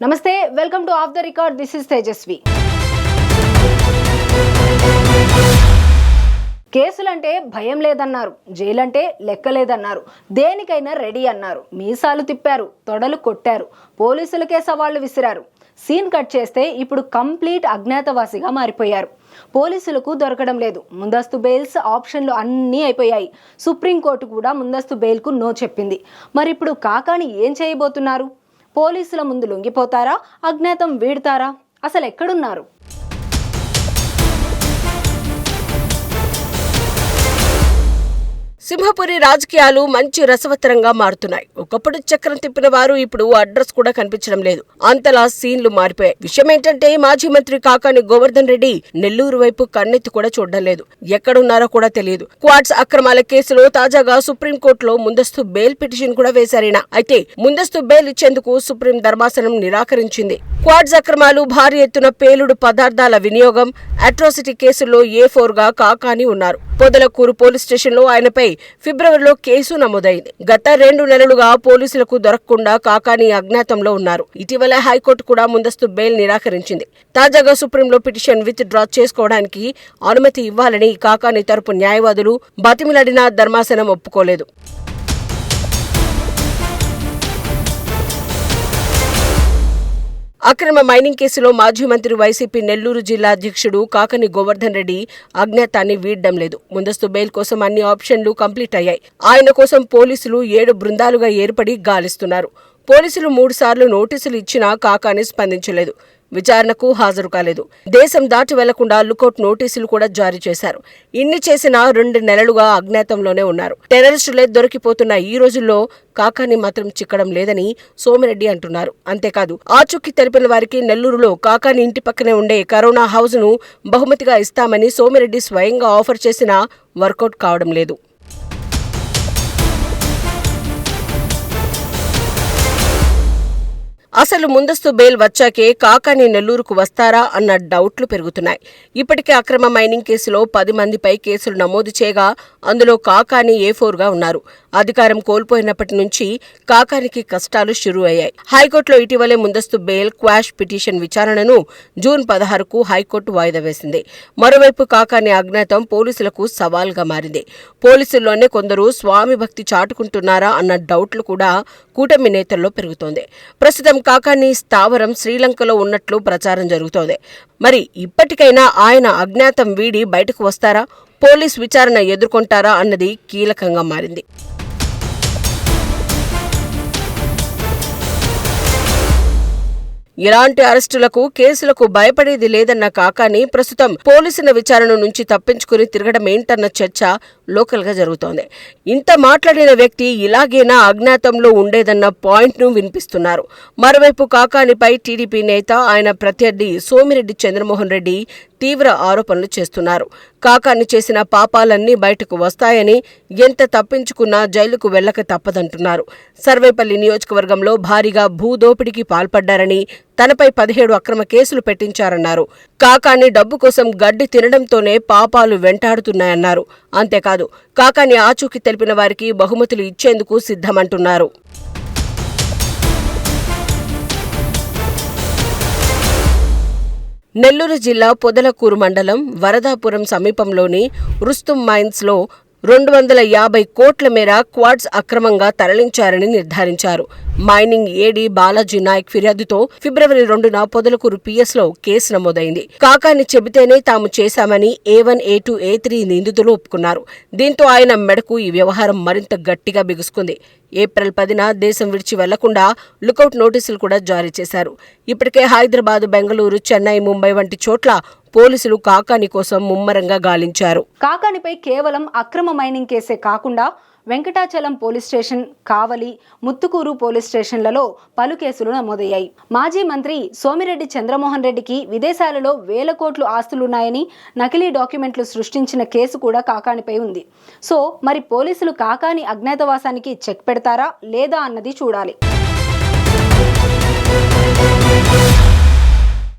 నమస్తే, welcome to off the record. This is Tejaswi. కేసులంటే భయం లేదన్నారు, జైలంటే లెక్క లేదన్నారు, దేనికైనా రెడీ అన్నారు, మీసాలు తిప్పారు, తొడలు కొట్టారు, పోలీసులకే సవాళ్లు విసిరారు. సీన్ కట్ చేస్తే ఇప్పుడు కంప్లీట్ అజ్ఞాతవాసిగా మారిపోయారు. పోలీసులకు దొరకడం లేదు. ముందస్తు బెయిల్స్ ఆప్షన్లు అన్నీ అయిపోయాయి. సుప్రీంకోర్టు కూడా ముందస్తు బెయిల్కు నో చెప్పింది. మరి ఇప్పుడు కాకాని ఏం చేయబోతున్నారు? పోలీసుల ముందు లొంగిపోతారా? అజ్ఞాతం వీడతారా? అసలు ఎక్కడున్నారు? సింహపురి రాజకీయాలు మంచి రసవత్తరంగా మారుతున్నాయి. ఒకప్పుడు చక్రం తిప్పిన వారు ఇప్పుడు అడ్రస్ కూడా కనిపించడం లేదు. అంతలా సీన్లు మారిపోయాయి. విషయం ఏంటంటే మాజీ మంత్రి కాకాని గోవర్ధన్ రెడ్డి నెల్లూరు వైపు కన్నెత్తి కూడా చూడడం లేదు. ఎక్కడున్నారో కూడా తెలియదు. క్వాడ్స్ అక్రమాల కేసులో తాజాగా సుప్రీంకోర్టులో ముందస్తు బెయిల్ పిటిషన్ కూడా వేశారైనా. అయితే ముందస్తు బెయిల్ ఇచ్చేందుకు సుప్రీం ధర్మాసనం నిరాకరించింది. క్వాడ్స్ అక్రమాలు, భారీ ఎత్తున పేలుడు పదార్థాల వినియోగం, అట్రాసిటీ కేసుల్లో A4 గా కాకాని ఉన్నారు. పొదలకూరు పోలీస్ స్టేషన్లో ఆయనపై ఫిబ్రవరిలో కేసు నమోదైంది. గత 2 నెలలుగా పోలీసులకు దొరకకుండా కాకాని అజ్ఞాతంలో ఉన్నారు. ఇటీవల హైకోర్టు కూడా ముందస్తు బెయిల్ నిరాకరించింది. తాజాగా సుప్రీంలో పిటిషన్ విత్ డ్రా చేసుకోవడానికి అనుమతి ఇవ్వాలని కాకాని తరపు న్యాయవాదులు బతిమిలాడిన ధర్మాసనం ఒప్పుకోలేదు. అక్రమ మైనింగ్ కేసులో మాజీ మంత్రి వైసీపీ నెల్లూరు జిల్లా అధ్యక్షుడు కాకాని గోవర్ధన్ రెడ్డి అజ్ఞాతాన్ని వీడడం లేదు. ముందస్తు బెయిల్ కోసం అన్ని ఆప్షన్లు కంప్లీట్ అయ్యాయి. ఆయన కోసం పోలీసులు 7 బృందాలుగా ఏర్పడి గాలిస్తున్నారు. పోలీసులు 3 సార్లు నోటీసులు ఇచ్చినా కాకాని స్పందించలేదు. విచారణకు హాజరు కాలేదు. దేశం దాటి వెళ్లకుండా లుకౌట్ నోటీసులు కూడా జారీ చేశారు. ఇన్ని చేసినా 2 నెలలుగా అజ్ఞాతంలోనే ఉన్నారు. టెర్రరిస్టులే దొరికిపోతున్న ఈ రోజుల్లో కాకాని మాత్రం చిక్కడం లేదని సోమిరెడ్డి అంటున్నారు. అంతేకాదు ఆచూకీ తెలిపిన వారికి నెల్లూరులో కాకాని ఇంటి పక్కనే ఉండే కరోనా హౌస్ ను బహుమతిగా ఇస్తామని సోమిరెడ్డి స్వయంగా ఆఫర్ చేసినా వర్కౌట్ కావడం లేదు. అసలు ముందస్తు బెయిల్ వచ్చాకే కాకాని నెల్లూరుకు వస్తారా అన్న డౌట్లు పెరుగుతున్నాయి. ఇప్పటికే అక్రమ మైనింగ్ కేసులో 10 మందిపై కేసులు నమోదు చేయగా అందులో కాకాని A4 గా ఉన్నారు. అధికారం కోల్పోయినప్పటి నుంచి కాకానికి కష్టాలు షురూ అయ్యాయి. హైకోర్టులో ఇటీవలే ముందస్తు బెయిల్ క్వాష్ పిటిషన్ విచారణను జూన్ 16కు హైకోర్టు వాయిదా వేసింది. మరోవైపు కాకాని అజ్ఞాతం పోలీసులకు సవాల్గా మారింది. పోలీసుల్లోనే కొందరు స్వామి భక్తి చాటుకుంటున్నారా అన్న డౌట్లు కూడా కూటమి నేతల్లో పెరుగుతోంది. ప్రస్తుతం కాకాని స్థావరం శ్రీలంకలో ఉన్నట్లు ప్రచారం జరుగుతోంది. మరి ఇప్పటికైనా ఆయన అజ్ఞాతం వీడి బయటకు వస్తారా? పోలీస్ విచారణ ఎదుర్కొంటారా అన్నది కీలకంగా మారింది. ఇలాంటి అరెస్టులకు, కేసులకు భయపడేది లేదన్న కాకాని ప్రస్తుతం పోలీసుల విచారణ నుంచి తప్పించుకుని తిరగడం ఏంటన్న చర్చ లోకల్ గా జరుగుతోంది. ఇంత మాట్లాడిన వ్యక్తి ఇలాగేనా అజ్ఞాతంలో ఉండేదన్న పాయింట్ ను వినిపిస్తున్నారు. మరోవైపు కాకానిపై టీడీపీ నేత, ఆయన ప్రత్యర్థి సోమిరెడ్డి చంద్రమోహన్ రెడ్డి తీవ్ర ఆరోపణలు చేస్తున్నారు. కాకాని చేసిన పాపాలన్నీ బయటకు వస్తాయని, ఎంత తప్పించుకున్నా జైలుకు వెళ్లక తప్పదంటున్నారు. సర్వేపల్లి నియోజకవర్గంలో భారీగా భూదోపిడికి పాల్పడ్డారని, తనపై 17 అక్రమ కేసులు పెట్టించారన్నారు. కాకాని డబ్బు కోసం గడ్డి తినడంతోనే పాపాలు వెంటాడుతున్నాయన్నారు. అంతేకాదు కాకాని ఆచూకీ తెలిపిన వారికి బహుమతులు ఇచ్చేందుకు సిద్ధమంటున్నారు. నెల్లూరు జిల్లా పొదలకూరు మండలం వరదాపురం సమీపంలోని రుస్తుం మైన్స్ లో 250 కోట్ల మేర క్వాడ్స్ అక్రమంగా తరలించారని నిర్ధారించారు. మైనింగ్ ఏడీ బాలాజీ నాయక్ ఫిర్యాదుతో ఫిబ్రవరి 2న పొదలకూరు PS లో కేసు నమోదైంది. కాకాని చెబితేనే తాము చేశామని A1, A2, A3 నిందితులు ఒప్పుకున్నారు. దీంతో ఆయన మెడకు ఈ వ్యవహారం మరింత గట్టిగా బిగుసుకుంది. ఏప్రిల్ 10న దేశం విడిచి వెళ్లకుండా లుకౌట్ నోటీసులు కూడా జారీ చేశారు. ఇప్పటికే హైదరాబాద్, బెంగళూరు, చెన్నై, ముంబై వంటి చోట్ల పోలీసులు కాకాని కోసం ముమ్మరంగా గాలించారు. కాకానిపై కేవలం అక్రమ మైనింగ్ కేసే కాకుండా వెంకటాచలం పోలీస్ స్టేషన్, కావలి, ముత్తుకూరు పోలీస్ స్టేషన్లలో పలు కేసులు నమోదయ్యాయి. మాజీ మంత్రి సోమిరెడ్డి చంద్రమోహన్ రెడ్డికి విదేశాలలో 1000 కోట్లు ఆస్తులున్నాయని నకిలీ డాక్యుమెంట్లు సృష్టించిన కేసు కూడా కాకానిపై ఉంది. సో మరి పోలీసులు కాకాని అజ్ఞాతవాసానికి చెక్ పెడతారా లేదా అన్నది చూడాలి.